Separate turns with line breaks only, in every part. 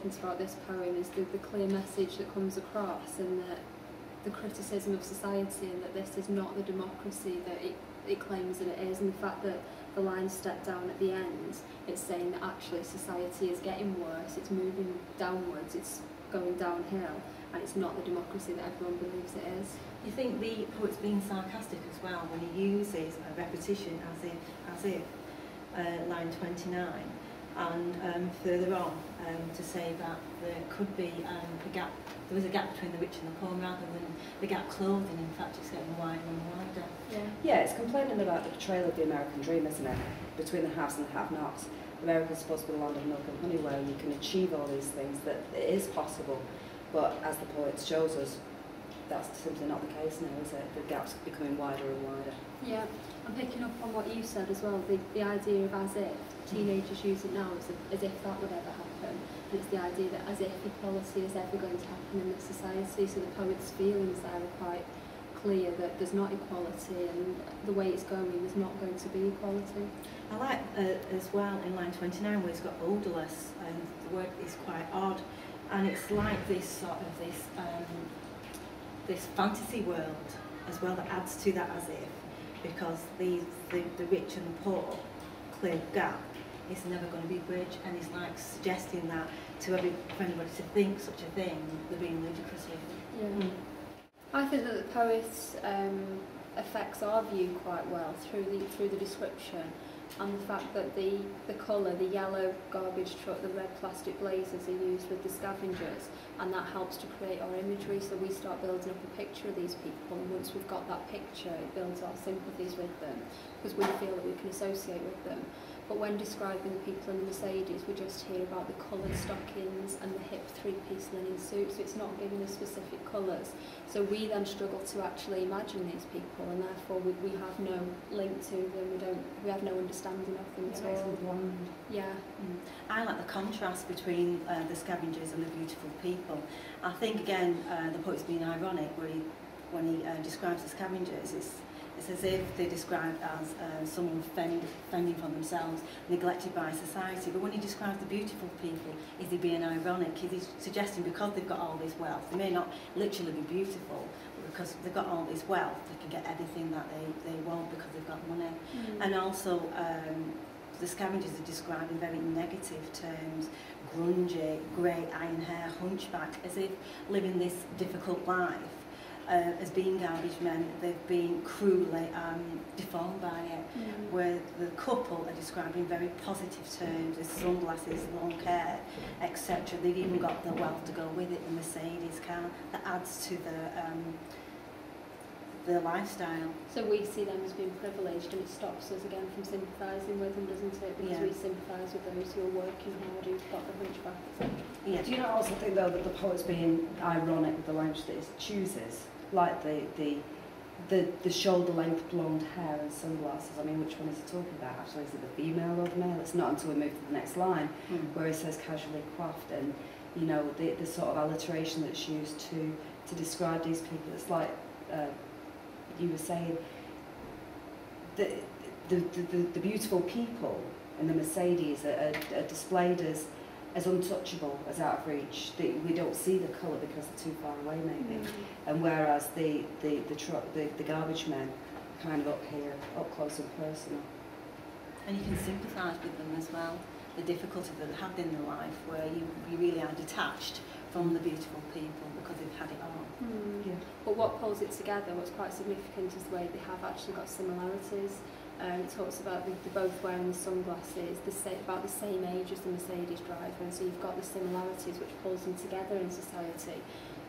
important about this poem is the clear message that comes across, and that the criticism of society, and that this is not the democracy that it claims that it is, and the fact that the line step down at the end, it's saying that actually society is getting worse, it's moving downwards, it's going downhill, and it's not the democracy that everyone believes it is.
You think the poet's being sarcastic as well when he uses a repetition as if line 29, and further on to say that there could be a gap. There was a gap between the rich and the poor, rather than the gap clothing. In fact, it's getting wider and wider.
Yeah, it's complaining about the portrayal of the American dream, isn't it? Between the haves and the have-nots. America's supposed to be the land of milk and honey, where you can achieve all these things, that it is possible. But as the poet shows us, that's simply not the case now, is it? The gap's becoming wider and wider.
Yeah, I'm picking up on what you said as well, the idea of as if. Teenagers use it now as if that would ever happen. And it's the idea that as if equality is ever going to happen in this society. So the poet's feelings there are quite clear that there's not equality, and the way it's going, there's not going to be equality.
I like as well in line 29 where he's got odorless, and the word is quite odd, and it's like this sort of this fantasy world as well that adds to that as if, because the rich and the poor clear gap is never going to be bridged, and it's like suggesting that for anybody to think such a thing, they're being ludicrous with it.
Yeah. I think that the poet affects our view quite well through the description, and the fact that the colour, the yellow garbage truck, the red plastic blazers are used with the Scavengers, and that helps to create our imagery, so we start building up a picture of these people, and once we've got that picture, it builds our sympathies with them, because we feel that we can associate with them. But when describing the people in the Mercedes, we just hear about the coloured stockings and the hip three-piece linen suit, so it's not giving us specific colours. So we then struggle to actually imagine these people, and therefore we have no link to them, we have no understanding of them at all. Yeah.
I like the contrast between the Scavengers and the beautiful people. I think, again, the poet's being ironic when he describes the Scavengers. It's as if they're described as someone fending for themselves, neglected by society. But when he describes the beautiful people, is he being ironic? Is he suggesting because they've got all this wealth, they may not literally be beautiful, but because they've got all this wealth, they can get everything that they want because they've got money. And also, the Scavengers are described in very negative terms: grungy, grey iron hair, hunchback, as if living this difficult life. As being garbage men, they've been cruelly deformed by it, where the couple are described in very positive terms, as sunglasses, long hair, etc. They've even got the wealth to go with it, the Mercedes car, that adds to their lifestyle.
So we see them as being privileged, and it stops us again from sympathising with them, doesn't it? Because we sympathise with those who are working hard, who've got the hunchback, etc.
Yeah. Do you not also think, though, that the poet's being ironic with the language that he chooses? Like the shoulder-length blonde hair and sunglasses. I mean, which one is he talking about? Actually, is it the female or the male? It's not until we move to the next line where he says casually coiffed, and you know the sort of alliteration that's used to describe these people. It's like you were saying, the beautiful people in the Mercedes are displayed as untouchable, as out of reach. We don't see the colour because they're too far away, maybe. And whereas the garbage men are kind of up here, up close and personal.
And you can sympathise with them as well. The difficulty that they have in their life, where you really are detached from the beautiful people because they've had it all.
Yeah. But what pulls it together, what's quite significant, is the way they have actually got similarities. It talks about they're both wearing the sunglasses, about the same age as the Mercedes driver, and so you've got the similarities which pulls them together in society.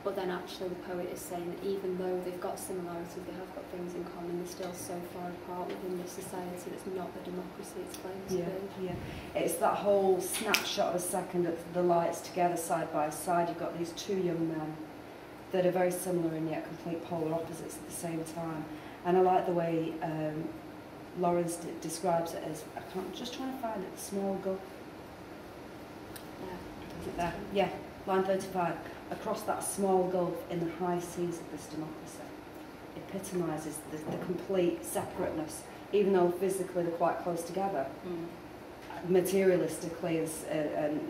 But then actually the poet is saying that even though they've got similarities, they have got things in common, they're still so far apart within this society that's not the democracy it's claimed to be.
Yeah. It's that whole snapshot of a second of the lights together side by side. You've got these two young men that are very similar and yet complete polar opposites at the same time. And I like the way Lawrence describes it as, I'm just trying to find it, the small gulf.
Yeah.
Is it there? Yeah, line 35. Across that small gulf in the high seas of this democracy. Epitomises the complete separateness, even though physically they're quite close together. materialistically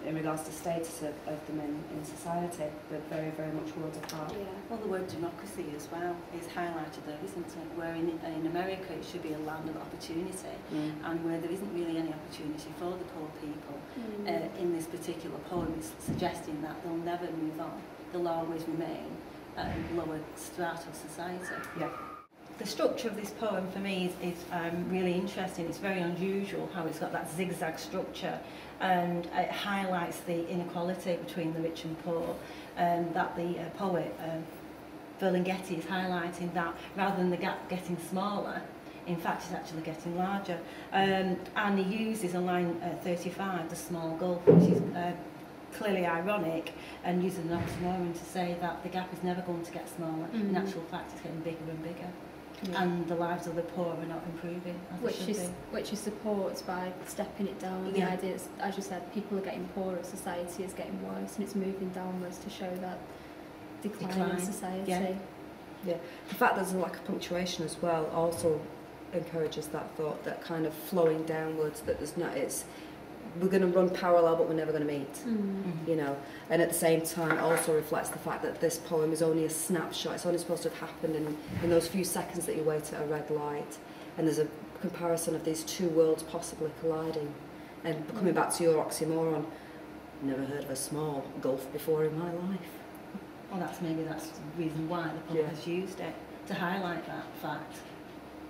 in regards to status of them in society. They're very, very much worlds apart.
Yeah.
Well, the word democracy as well is highlighted there, isn't it? Where in America it should be a land of opportunity, and where there isn't really any opportunity for the poor people. In this particular poem, it's suggesting that they'll never move on. They'll always remain at a lower strata of society.
Yeah.
The structure of this poem for me is really interesting. It's very unusual how it's got that zigzag structure, and it highlights the inequality between the rich and poor, that the poet Ferlinghetti is highlighting that rather than the gap getting smaller, in fact it's actually getting larger. And he uses on line 35 the small gulf, which is clearly ironic, and uses an oxymoron to say that the gap is never going to get smaller. In actual fact it's getting bigger and bigger. Yeah. And the lives of the poor are not improving as
which is supported by stepping it down. The idea is, as you said, people are getting poorer, society is getting worse, and it's moving downwards to show that decline in society.
Yeah. The fact there's a lack of punctuation as well also encourages that thought, that kind of flowing downwards, that there's not, we're going to run parallel but we're never going to meet, you know. And at the same time also reflects the fact that this poem is only a snapshot. It's only supposed to have happened in those few seconds that you wait at a red light, and there's a comparison of these two worlds possibly colliding. And coming back to your oxymoron, never heard of a small gulf before in my life.
Well, that's the reason why the poet has used it, to highlight that fact.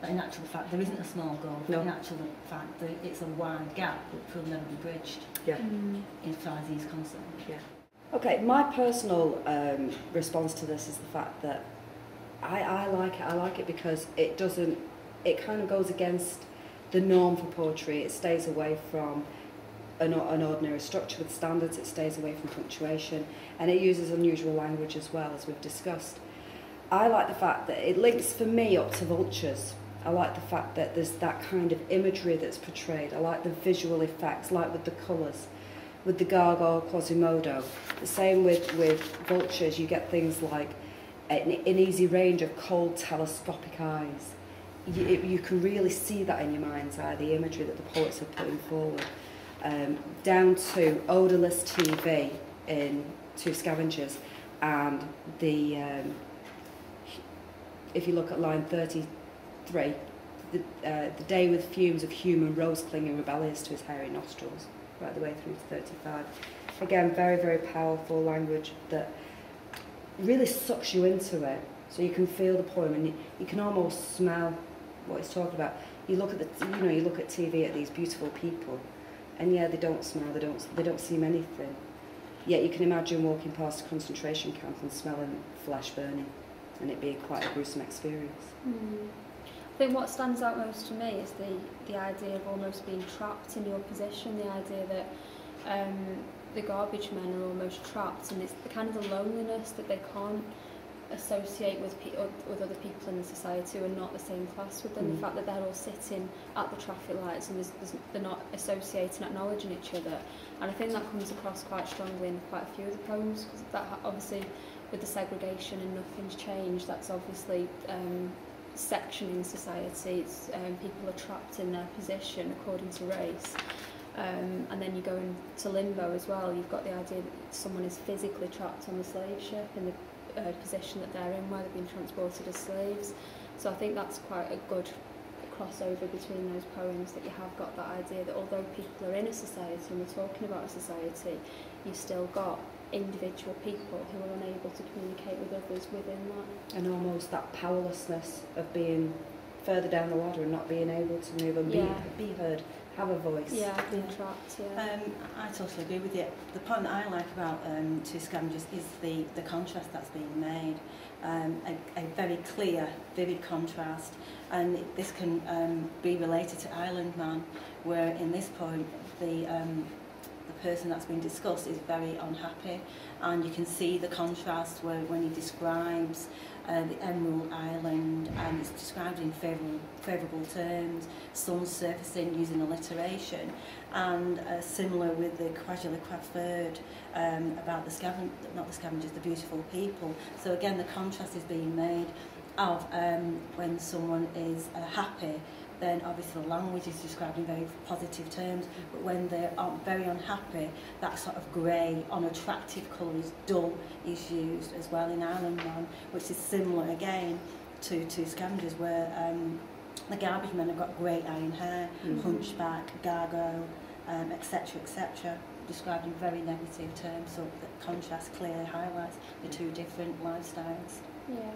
But in actual fact, there isn't a small gulf. No. In actual fact, it's a wide gap which will never be bridged.
Yeah.
As far as he's concerned.
Yeah. Okay, my personal response to this is the fact that I like it. I like it because it kind of goes against the norm for poetry. It stays away from an ordinary structure with standards. It stays away from punctuation, and it uses unusual language as well, as we've discussed. I like the fact that it links for me up to Vultures. I like the fact that there's that kind of imagery that's portrayed. I like the visual effects, like with the colours, with the gargoyle Quasimodo. The same with Vultures, you get things like an easy range of cold telescopic eyes. You can really see that in your mind's eye, the imagery that the poets are putting forward. Down to odourless TV in Two Scavengers, and the if you look at line 33, the day with fumes of human rose clinging rebellious to his hairy nostrils, right the way through to 35. Again, very, very powerful language that really sucks you into it, so you can feel the poem, and you can almost smell what he's talking about. You look at you look at TV at these beautiful people, and they don't smell, they don't seem anything. Yet you can imagine walking past a concentration camp and smelling flesh burning, and it being quite a gruesome experience.
I think what stands out most to me is the idea of almost being trapped in your position, the idea that the garbage men are almost trapped, and it's the kind of the loneliness that they can't associate with other people in the society who are not the same class with them. The fact that they're all sitting at the traffic lights and they're not associating, acknowledging each other. And I think that comes across quite strongly in quite a few of the poems, because that obviously with the segregation and nothing's changed, that's obviously sectioning society. It's, people are trapped in their position according to race. And then you go into limbo as well. You've got the idea that someone is physically trapped on the slave ship in the position that they're in, where they've been transported as slaves. So I think that's quite a good crossover between those poems, that you have got that idea that although people are in a society and we're talking about a society, you've still got individual people who are unable to communicate with others within that.
And almost that powerlessness of being further down the ladder and not being able to move and be heard, have a voice.
Yeah, being trapped,
I totally agree with you. The point that I like about Two Scavengers is the contrast that's being made. A very clear, vivid contrast, and this can be related to Island Man, where in this poem the person that's been discussed is very unhappy, and you can see the contrast when he describes the Emerald Island, and it's described in favourable terms, sun surfacing using alliteration, and similar with the Quadrilla Quadford about the beautiful people. So again, the contrast is being made of when someone is happy then obviously the language is described in very positive terms, but when they're very unhappy, that sort of grey, unattractive colour is dull is used as well in Ireland Man, which is similar again to Scavengers, where the garbage men have got grey iron hair, hunchback, gargoyle, etc., etc., described in very negative terms, so that contrast clearly highlights the two different lifestyles.
Yeah.